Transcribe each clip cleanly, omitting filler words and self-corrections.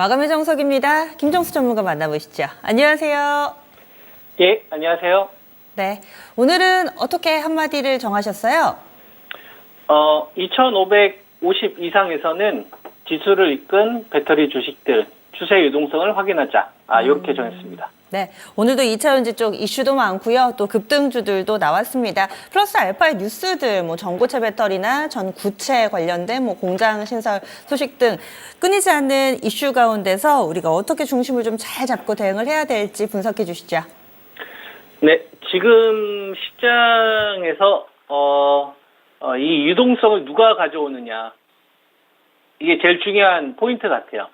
마감의 정석입니다. 김정수 전문가 만나보시죠. 안녕하세요. 예, 안녕하세요. 네, 오늘은 어떻게 한마디를 정하셨어요? 2550 이상에서는 지수를 이끈 배터리 주식들 추세 유동성을 확인하자. 이렇게 정했습니다. 네, 오늘도 2차전지 쪽 이슈도 많고요. 또 급등주들도 나왔습니다. 플러스 알파의 뉴스들, 전고체 배터리나 전구체 관련된 공장 신설 소식 등 끊이지 않는 이슈 가운데서 우리가 어떻게 중심을 좀 잘 잡고 대응을 해야 될지 분석해 주시죠. 네, 지금 시장에서 이 유동성을 누가 가져오느냐, 이게 제일 중요한 포인트 같아요.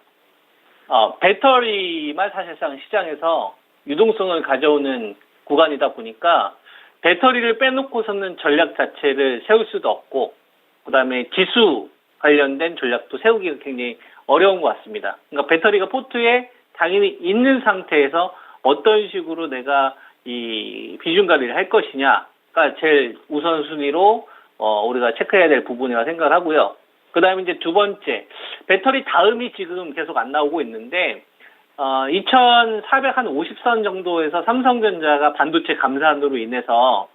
배터리만 사실상 시장에서 유동성을 가져오는 구간이다 보니까 배터리를 빼놓고서는 전략 자체를 세울 수도 없고, 그 다음에 지수 관련된 전략도 세우기가 굉장히 어려운 것 같습니다. 그러니까 배터리가 포트에 당연히 있는 상태에서 어떤 식으로 내가 이 비중 관리를 할 것이냐가 제일 우선순위로 우리가 체크해야 될 부분이라 생각을 하고요. 그 다음에 이제 두 번째, 배터리 다음이 지금 계속 안 나오고 있는데, 2450선 정도에서 삼성전자가 반도체 감산으로 인해서,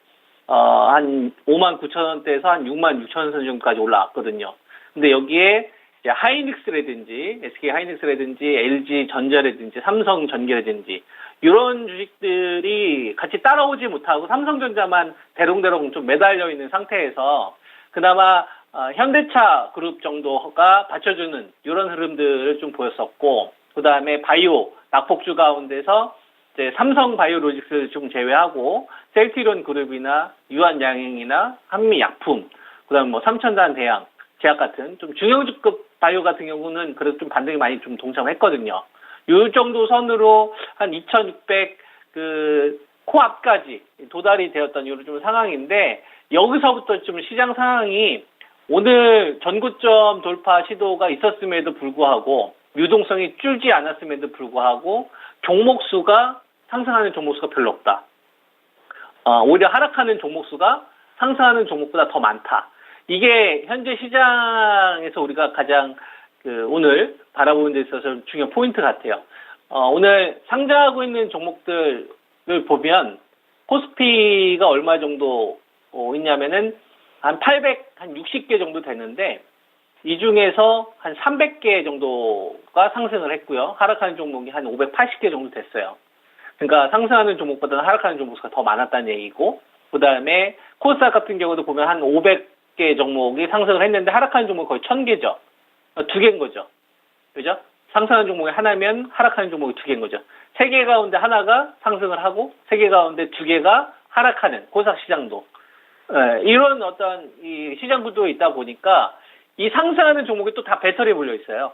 한 59,000원대에서 한 66,000원 정도까지 올라왔거든요. 근데 여기에 이제 하이닉스라든지, SK 하이닉스라든지, LG 전자라든지, 삼성 전기라든지, 이런 주식들이 같이 따라오지 못하고 삼성전자만 대롱대롱 좀 매달려 있는 상태에서 그나마 현대차 그룹 정도가 받쳐주는 이런 흐름들을 좀 보였었고, 그 다음에 바이오 낙폭주 가운데서 이제 삼성 바이오로직스를 좀 제외하고 셀트리온 그룹이나 유한양행이나 한미약품, 그 다음에 삼천단 대양, 제약 같은 좀 중형주급 바이오 같은 경우는 그래도 좀 반등이 많이 좀 동참했거든요. 이 정도 선으로 한 2,600 코앞까지 도달이 되었던 이런 좀 상황인데, 여기서부터 좀 시장 상황이 오늘 전고점 돌파 시도가 있었음에도 불구하고 유동성이 줄지 않았음에도 불구하고 종목 수가 상승하는 종목 수가 별로 없다. 오히려 하락하는 종목 수가 상승하는 종목보다 더 많다. 이게 현재 시장에서 우리가 가장 오늘 바라보는 데 있어서 중요한 포인트 같아요. 오늘 상장하고 있는 종목들을 보면 코스피가 얼마 정도 있냐면은 한 60개 정도 되는데, 이 중에서 한 300개 정도가 상승을 했고요. 하락하는 종목이 한 580개 정도 됐어요. 그러니까 상승하는 종목보다는 하락하는 종목 수가 더 많았다는 얘기고, 그 다음에 코스닥 같은 경우도 보면 한 500개 종목이 상승을 했는데 하락하는 종목이 거의 1000개죠. 2개인 거죠. 그죠? 상승하는 종목이 하나면 하락하는 종목이 2개인 거죠. 3개 가운데 하나가 상승을 하고 3개 가운데 2개가 하락하는 코스닥 시장도. 이런 어떤 이 시장 구도에 있다 보니까 이 상승하는 종목이 또 다 배터리에 몰려 있어요.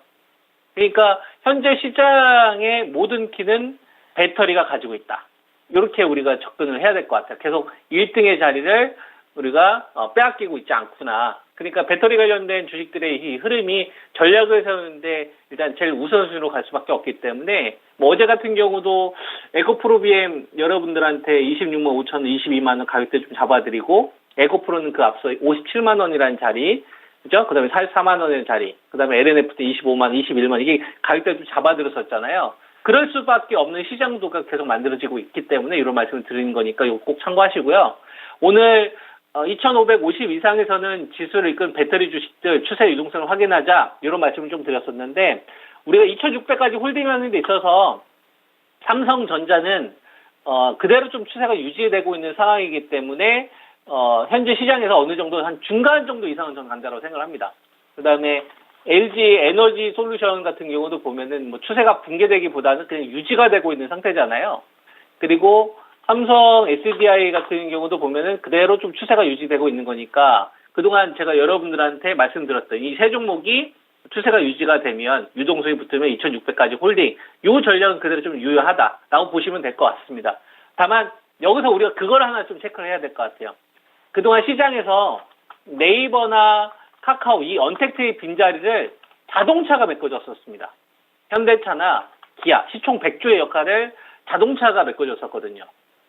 그러니까 현재 시장의 모든 키는 배터리가 가지고 있다. 이렇게 우리가 접근을 해야 될 것 같아요. 계속 1등의 자리를 우리가 빼앗기고 있지 않구나. 그러니까 배터리 관련된 주식들의 이 흐름이 전략을 세우는데 일단 제일 우선순위로 갈 수밖에 없기 때문에, 어제 같은 경우도 에코프로 BM 여러분들한테 26만 5천 원, 22만 원 가격대 좀 잡아드리고, 에코프로는 그 앞서 57만 원이라는 자리, 그죠? 그 다음에 44만 원의 자리, 그 다음에 LNFT 25만 원, 21만 원, 이게 가격대 좀 잡아드렸었잖아요. 그럴 수밖에 없는 시장도가 계속 만들어지고 있기 때문에 이런 말씀을 드리는 거니까 이거 꼭 참고하시고요. 오늘 2550 이상에서는 지수를 이끈 배터리 주식들 추세 유동성을 확인하자, 이런 말씀을 좀 드렸었는데, 우리가 2600까지 홀딩하는 데 있어서 삼성전자는 그대로 좀 추세가 유지되고 있는 상황이기 때문에 현재 시장에서 어느 정도 한 중간 정도 이상은 저는 간다고 생각을 합니다. 그 다음에 LG 에너지 솔루션 같은 경우도 보면은 추세가 붕괴되기보다는 그냥 유지가 되고 있는 상태잖아요. 그리고 삼성 SDI 같은 경우도 보면은 그대로 좀 추세가 유지되고 있는 거니까, 그동안 제가 여러분들한테 말씀드렸던 이 세 종목이 추세가 유지가 되면, 유동성이 붙으면 2600까지 홀딩, 이 전략은 그대로 좀 유효하다라고 보시면 될 것 같습니다. 다만 여기서 우리가 그걸 하나 좀 체크를 해야 될 것 같아요. 그동안 시장에서 네이버나 카카오 이 언택트의 빈자리를 자동차가 메꿔줬었습니다. 현대차나 기아, 시총 100조의 역할을 자동차가 메꿔줬었거든요.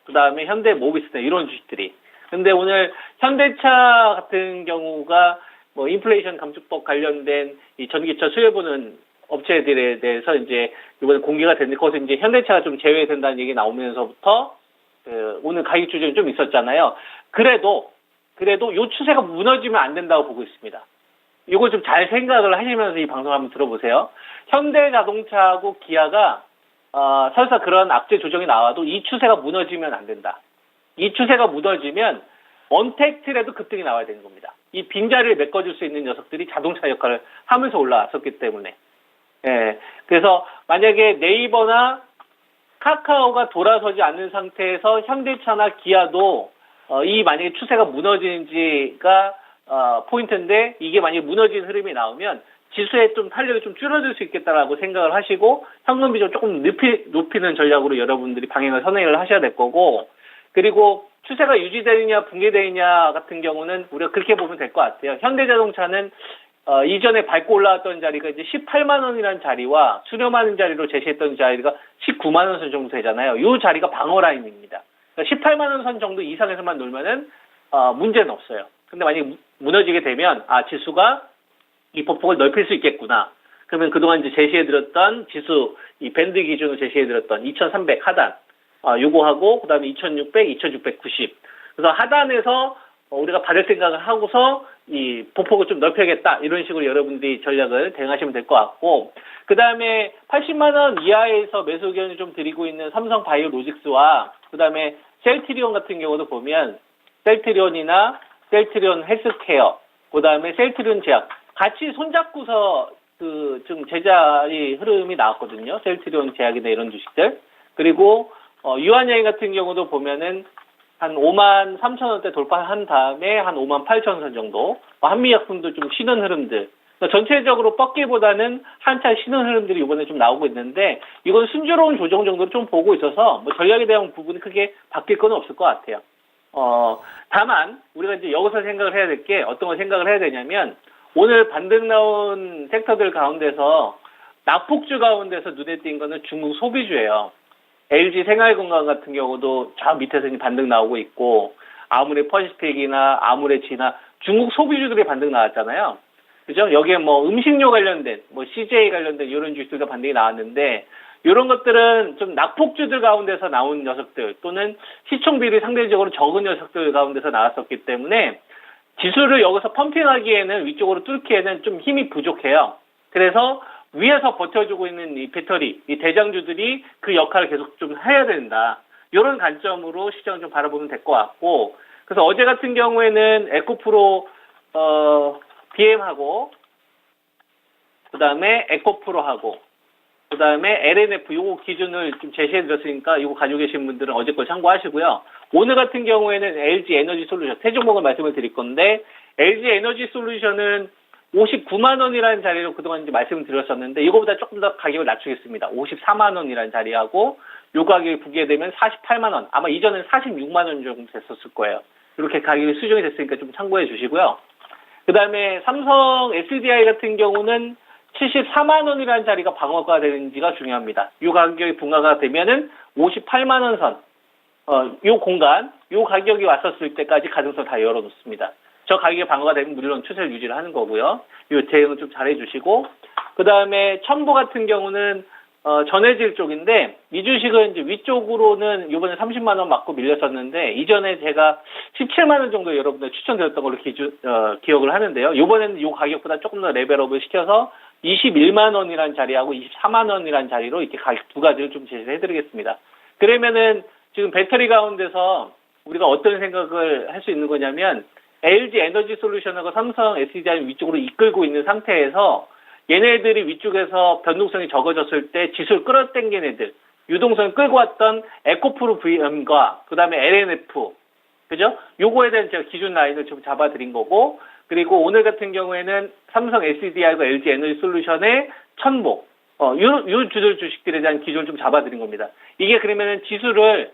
그 다음에 현대모비스나 이런 주식들이. 근데 오늘 현대차 같은 경우가 인플레이션 감축법 관련된 이 전기차 수요보는 업체들에 대해서 이제 이번에 공개가 됐는데 거기서 이제 현대차가 좀 제외된다는 얘기 나오면서부터 오늘 가격 조정이 좀 있었잖아요. 그래도 요 추세가 무너지면 안 된다고 보고 있습니다. 이거 좀 잘 생각을 하시면서 이 방송 한번 들어보세요. 현대자동차하고 기아가 설사 그런 악재 조정이 나와도 이 추세가 무너지면 안 된다. 이 추세가 무너지면 언택트라도 급등이 나와야 되는 겁니다. 이 빈자리를 메꿔줄 수 있는 녀석들이 자동차 역할을 하면서 올라왔었기 때문에. 예. 그래서 만약에 네이버나 카카오가 돌아서지 않는 상태에서 현대차나 기아도 이 만약에 추세가 무너지는지가 포인트인데 이게 만약에 무너지는 흐름이 나오면 지수의 좀 탄력이 좀 줄어들 수 있겠다라고 생각을 하시고 현금 비중 조금 높이는 전략으로 여러분들이 방향을 선회를 하셔야 될 거고 그리고 추세가 유지되느냐 붕괴되느냐 같은 경우는 우리가 그렇게 보면 될 것 같아요. 현대자동차는 이전에 밟고 올라왔던 자리가 이제 18만 원이라는 자리와 수렴하는 자리로 제시했던 자리가 19만 원 선 정도 되잖아요. 이 자리가 방어 라인입니다. 그러니까 18만 원 선 정도 이상에서만 놀면은 문제는 없어요. 근데 만약에 무너지게 되면 지수가 이 보폭을 넓힐 수 있겠구나. 그러면 그동안 이제 제시해드렸던 지수 이 밴드 기준으로 제시해드렸던 2,300 하단 요거하고 그다음에 2,600, 2,690. 그래서 하단에서 우리가 받을 생각을 하고서 이 보폭을 좀 넓혀야겠다 이런 식으로 여러분들이 전략을 대응하시면 될 것 같고 그 다음에 80만 원 이하에서 매수 의견을 좀 드리고 있는 삼성 바이오로직스와 그 다음에 셀트리온 같은 경우도 보면 셀트리온이나 셀트리온 헬스케어 그 다음에 셀트리온 제약 같이 손잡고서 좀 제자리 흐름이 나왔거든요. 셀트리온 제약이나 이런 주식들 그리고 유한여행 같은 경우도 보면은 한 5만 3천 원대 돌파한 다음에 한 5만 8천 원 정도 한미약품도 좀 쉬는 흐름들 그러니까 전체적으로 뻗기보다는 한차 쉬는 흐름들이 이번에 좀 나오고 있는데 이건 순조로운 조정 정도로 좀 보고 있어서 뭐 전략에 대한 부분이 크게 바뀔 건 없을 것 같아요. 다만 우리가 이제 여기서 생각을 해야 될 게 어떤 걸 생각을 해야 되냐면 오늘 반등 나온 섹터들 가운데서 낙폭주 가운데서 눈에 띈 거는 중국 소비주예요. LG 생활건강 같은 경우도 저 밑에서 이제 반등 나오고 있고 아무래 퍼시픽이나 아무래지나 중국 소비주들이 반등 나왔잖아요. 그죠? 여기에 뭐 음식료 관련된 뭐 CJ 관련된 이런 주식들도 반등이 나왔는데 이런 것들은 좀 낙폭주들 가운데서 나온 녀석들 또는 시총 비율이 상대적으로 적은 녀석들 가운데서 나왔었기 때문에 지수를 여기서 펌핑하기에는 위쪽으로 뚫기에는 좀 힘이 부족해요. 그래서 위에서 버텨주고 있는 이 배터리, 이 대장주들이 그 역할을 계속 좀 해야 된다. 이런 관점으로 시장을 좀 바라보면 될 것 같고, 그래서 어제 같은 경우에는 에코프로, BM하고, 그 다음에 에코프로하고, 그 다음에 LNF 요거 기준을 좀 제시해드렸으니까 요거 가지고 계신 분들은 어제 걸 참고하시고요. 오늘 같은 경우에는 LG 에너지 솔루션, 세 종목을 말씀을 드릴 건데, LG 에너지 솔루션은 59만 원이라는 자리로 그동안 이제 말씀을 드렸었는데 이거보다 조금 더 가격을 낮추겠습니다. 54만 원이라는 자리하고 요 가격이 붙게 되면 48만 원. 아마 이전엔 46만 원 정도 됐었을 거예요. 이렇게 가격이 수정이 됐으니까 좀 참고해 주시고요. 그다음에 삼성 SDI 같은 경우는 74만 원이라는 자리가 방어가 되는지가 중요합니다. 요 가격이 분가가 되면은 58만 원 선. 요 공간, 요 가격이 왔었을 때까지 가능성 다 열어놓습니다. 저 가격이 방어가 되면 물론 추세를 유지를 하는 거고요. 이 대응은 좀 잘해 주시고 그 다음에 첨보 같은 경우는 전해질 쪽인데 이 주식은 이제 위쪽으로는 이번에 30만 원 맞고 밀렸었는데 이전에 제가 17만 원 정도 여러분들 추천드렸던 걸로 기억을 하는데요. 이번에는 이 가격보다 조금 더 레벨업을 시켜서 21만 원이라는 자리하고 24만 원이라는 자리로 이렇게 가격 두 가지를 좀 제시해 드리겠습니다. 그러면은 지금 배터리 가운데서 우리가 어떤 생각을 할 수 있는 거냐면 LG 에너지 솔루션하고 삼성 SDI 위쪽으로 이끌고 있는 상태에서 얘네들이 위쪽에서 변동성이 적어졌을 때 지수를 끌어당긴 애들, 유동성을 끌고 왔던 에코프로 VM과 그 다음에 LNF, 그죠? 요거에 대한 제가 기준 라인을 좀 잡아드린 거고, 그리고 오늘 같은 경우에는 삼성 SDI와 LG 에너지 솔루션의 천목, 요 주들 주식들에 대한 기준을 좀 잡아드린 겁니다. 이게 그러면은 지수를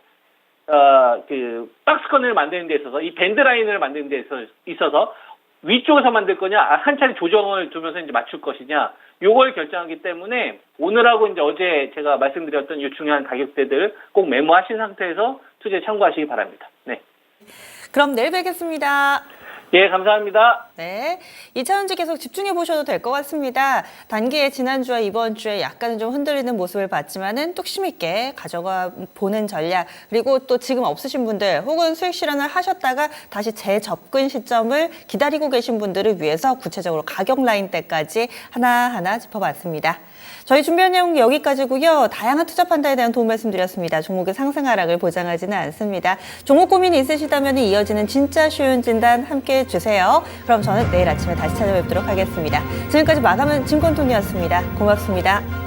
박스권을 만드는 데 있어서, 이 밴드라인을 만드는 데 있어서, 위쪽에서 만들 거냐, 한 차례 조정을 두면서 이제 맞출 것이냐, 요걸 결정하기 때문에, 오늘하고 이제 어제 제가 말씀드렸던 이 중요한 가격대들 꼭 메모하신 상태에서 투자에 참고하시기 바랍니다. 네. 그럼 내일 뵙겠습니다. 예, 감사합니다. 네, 2차전지 계속 집중해 보셔도 될 것 같습니다. 단기에 지난주와 이번 주에 약간은 좀 흔들리는 모습을 봤지만은 뚝심 있게 가져가 보는 전략, 그리고 또 지금 없으신 분들 혹은 수익 실현을 하셨다가 다시 재접근 시점을 기다리고 계신 분들을 위해서 구체적으로 가격 라인대까지 하나하나 짚어봤습니다. 저희 준비한 내용 여기까지고요. 다양한 투자 판단에 대한 도움 말씀드렸습니다. 종목의 상승 하락을 보장하지는 않습니다. 종목 고민이 있으시다면 이어지는 진짜 쉬운 진단 함께해 주세요. 그럼 저는 내일 아침에 다시 찾아뵙도록 하겠습니다. 지금까지 마감은 증권통이었습니다. 고맙습니다.